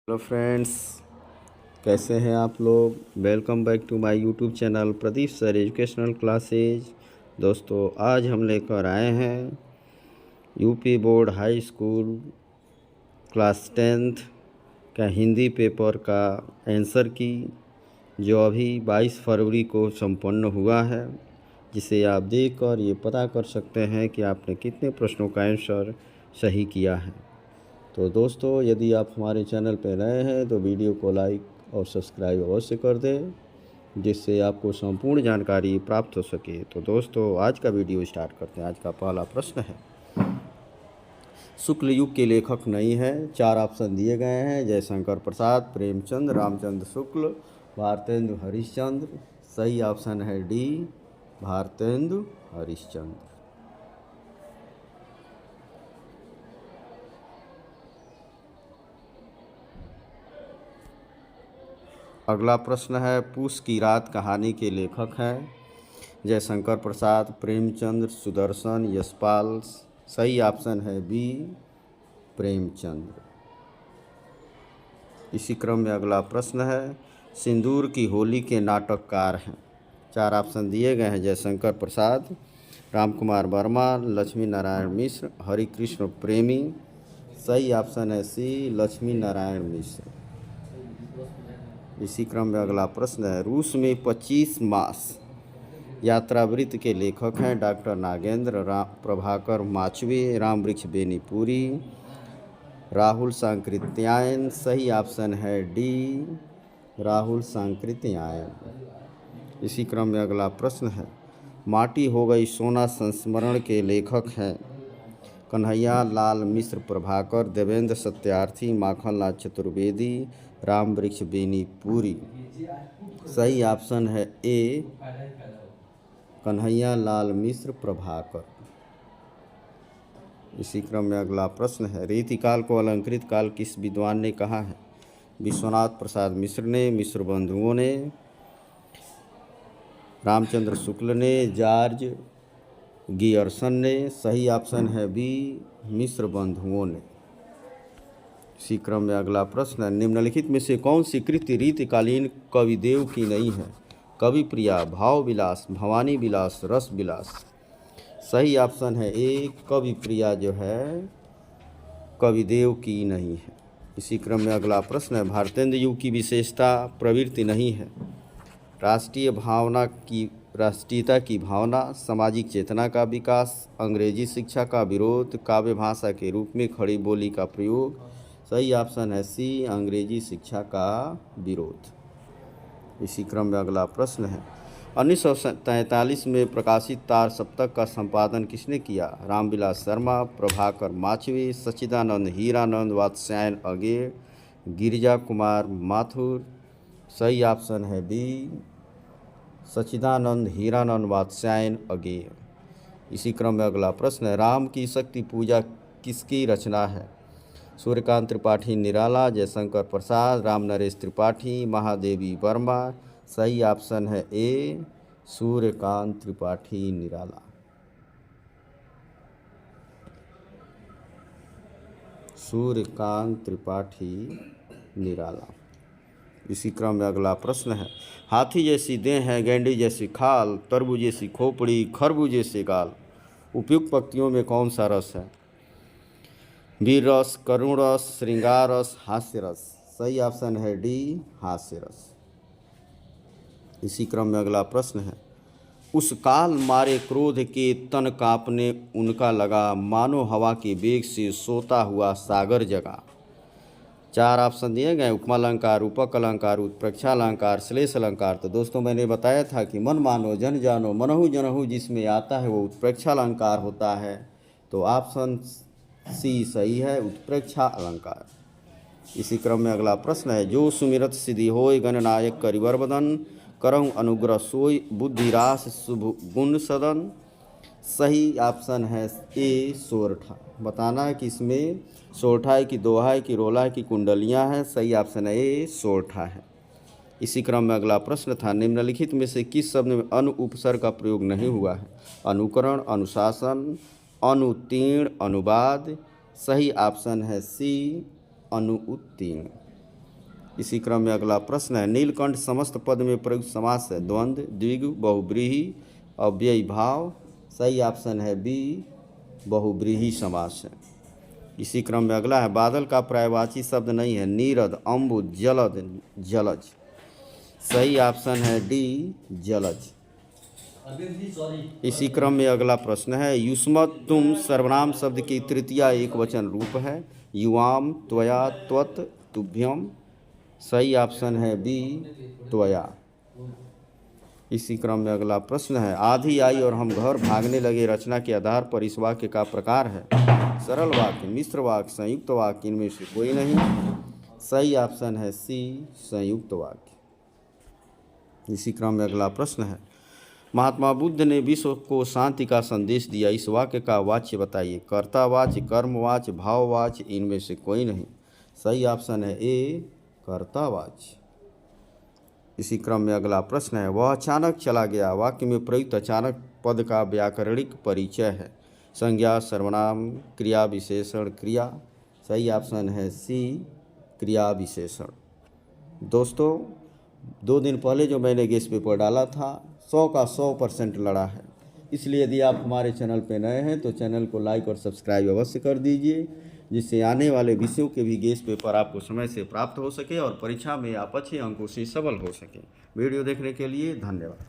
Hello friends, कैसे हैं आप लोग। Welcome back to my YouTube channel Pradeep sir educational classes. दोस्तों, आज हम लेकर आए हैं UP board high school class 10th का हिंदी पेपर का आंसर की, जो अभी 22 फरवरी को संपन्न हुआ है, जिसे आप देखकर ये पता कर सकते हैं कि आपने कितने प्रश्नों का आंसर सही किया है। तो दोस्तों, यदि आप हमारे चैनल पर नए हैं तो वीडियो को लाइक और सब्सक्राइब अवश्य कर दें, जिससे आपको संपूर्ण जानकारी प्राप्त हो सके। तो दोस्तों, आज का वीडियो स्टार्ट करते हैं। आज का पहला प्रश्न है, शुक्ल युग के लेखक नहीं है। 4 ऑप्शन दिए गए हैं: जयशंकर प्रसाद, प्रेमचंद, रामचंद्र शुक्ल, भारतेंदु हरिश्चंद्र। सही ऑप्शन है डी, भारतेंदु हरिश्चंद्र। अगला प्रश्न है, पूस की रात कहानी के लेखक हैं जयशंकर प्रसाद, प्रेमचंद्र, सुदर्शन, यशपाल। सही ऑप्शन है बी, प्रेमचंद्र। इसी क्रम में अगला प्रश्न है, सिंदूर की होली के नाटककार हैं। 4 ऑप्शन दिए गए हैं: जयशंकर प्रसाद, राम कुमार वर्मा, लक्ष्मी नारायण मिश्र, हरिकृष्ण प्रेमी। सही ऑप्शन है सी, लक्ष्मी नारायण मिश्र। इसी क्रम में अगला प्रश्न है, रूस में 25 मास यात्रावृत्त के लेखक हैं डॉक्टर नागेंद्र, प्रभाकर माचवे, राम वृक्ष बेनीपुरी, राहुल सांकृत्यायन। सही ऑप्शन है डी, राहुल सांकृत्यायन। इसी क्रम में अगला प्रश्न है, माटी हो गई सोना संस्मरण के लेखक हैं कन्हैया लाल मिश्र, प्रभाकर, देवेंद्र सत्यार्थी, माखनलाल चतुर्वेदी, राम वृक्ष बेनीपुरी। सही ऑप्शन है ए, कन्हैया लाल मिश्र, प्रभाकर। इसी क्रम में अगला प्रश्न है, रीतिकाल को अलंकृत काल किस विद्वान ने कहा है? विश्वनाथ प्रसाद मिश्र ने, मिश्र बंधुओं ने, रामचंद्र शुक्ल ने, जॉर्ज गियर्सन ने। सही ऑप्शन है बी, मिश्र बंधुओं ने। इसी क्रम में अगला प्रश्न है, निम्नलिखित में से कौन सी कृति रीतिकालीन कविदेव की नहीं है? कवि प्रिया, भाव विलास, भवानी विलास, रस विलास। सही ऑप्शन है ए, कवि प्रिया जो है कविदेव की नहीं है। इसी क्रम में अगला प्रश्न है, भारतेंद्र युग की विशेषता प्रवृत्ति नहीं है। राष्ट्रीयता की भावना, सामाजिक चेतना का विकास, अंग्रेजी शिक्षा का विरोध, काव्य भाषा के रूप में खड़ी बोली का प्रयोग। सही ऑप्शन है सी, अंग्रेजी शिक्षा का विरोध। इसी क्रम में अगला प्रश्न है, 1943 में प्रकाशित तार सप्तक का संपादन किसने किया? रामविलास शर्मा, प्रभाकर माचवे, सच्चिदानंद हीरानंद वात्स्यायन अगेय, गिरिजा कुमार माथुर। सही ऑप्शन है बी, सच्चिदानंद हीरानंद वात्स्यायन अगेय। इसी क्रम में अगला प्रश्न है, राम की शक्ति पूजा किसकी रचना है? सूर्यकांत त्रिपाठी निराला, जयशंकर प्रसाद, राम नरेश त्रिपाठी, महादेवी वर्मा। सही ऑप्शन है ए, सूर्यकांत त्रिपाठी निराला। सूर्यकांत त्रिपाठी निराला। इसी क्रम में अगला प्रश्न है, हाथी जैसी देह है, गेंडे जैसी खाल, तरबूज जैसी खोपड़ी, खरबूज जैसे गाल। उपयुक्त पंक्तियों में कौन सा रस है? वीर रस, करुण रस, श्रृंगार रस, हास्य रस। सही ऑप्शन है डी, हास्य रस। इसी क्रम में अगला प्रश्न है, उस काल मारे क्रोध के तन कांपने उनका लगा, मानो हवा के वेग से सोता हुआ सागर जगा। 4 ऑप्शन दिए गए, उपमा अलंकार, रूपक अलंकार, उत्प्रेक्षा अलंकार, श्लेष अलंकार। तो दोस्तों, मैंने बताया था कि मन मानो जन जानो, मनहु जनहु जिसमें आता है वो उत्प्रेक्षा अलंकार होता है। तो ऑप्शन सी सही है, उत्प्रेक्षा अलंकार। इसी क्रम में अगला प्रश्न है, जो सुमिरत सिद्धि होय गणनायक करिवर बदन, करहु अनुग्रह सोय बुद्धिरास शुभ गुण सदन। सही ऑप्शन है ए, सोरठा। बताना है कि इसमें सोरठा है कि दोहा है कि रोला है कि कुंडलियाँ हैं। सही ऑप्शन है ए, सोरठा है। इसी क्रम में अगला प्रश्न था, निम्नलिखित में से किस शब्द में अनु उपसर्ग का प्रयोग नहीं हुआ है? अनुकरण, अनुशासन, अनुत्तीर्ण, अनुवाद। सही ऑप्शन है सी, अनुत्तीर्ण। इसी क्रम में अगला प्रश्न है, नीलकंठ समस्त पद में प्रयुक्त समास है, द्वंद्व, द्विगु, बहुब्रीहि, अव्ययी भाव। सही ऑप्शन है बी, बहुब्रीहि समास है। इसी क्रम में अगला है, बादल का पर्यायवाची शब्द नहीं है, नीरद, अम्बुज, जलद, जलज। सही ऑप्शन है डी, जलज। इसी क्रम में अगला प्रश्न है, युष्मत् तुम सर्वनाम शब्द की तृतीया एक वचन रूप है, युवाम, त्वया, त्वत्, तुभ्यम। सही ऑप्शन है बी, त्वया। इसी क्रम में अगला प्रश्न है, आधी आई और हम घर भागने लगे रचना के आधार पर इस वाक्य का प्रकार है, सरल वाक्य, मिश्र वाक्य, संयुक्त वाक्य। इनमें से कोई नहीं। सही ऑप्शन है सी, संयुक्त वाक्य। इसी क्रम में अगला प्रश्न है, महात्मा बुद्ध ने विश्व को शांति का संदेश दिया, इस वाक्य का वाच्य बताइए, कर्तावाच्य, कर्मवाच्य, भाववाच्य। इनमें से कोई नहीं। सही ऑप्शन है ए, कर्तावाच्य। इसी क्रम में अगला प्रश्न है, वह अचानक चला गया, वाक्य में प्रयुक्त अचानक पद का व्याकरणिक परिचय है, संज्ञा, सर्वनाम, क्रिया विशेषण, क्रिया। सही ऑप्शन है सी, क्रिया विशेषण। दोस्तों 2 दिन पहले जो मैंने गेस्ट पेपर डाला था 100 का 100% लड़ा है, इसलिए यदि आप हमारे चैनल पर नए हैं तो चैनल को लाइक और सब्सक्राइब अवश्य कर दीजिए, जिससे आने वाले विषयों के भी गेस्ट पेपर आपको समय से प्राप्त हो सके और परीक्षा में आप अच्छे अंकों से सफल हो सकें। वीडियो देखने के लिए धन्यवाद।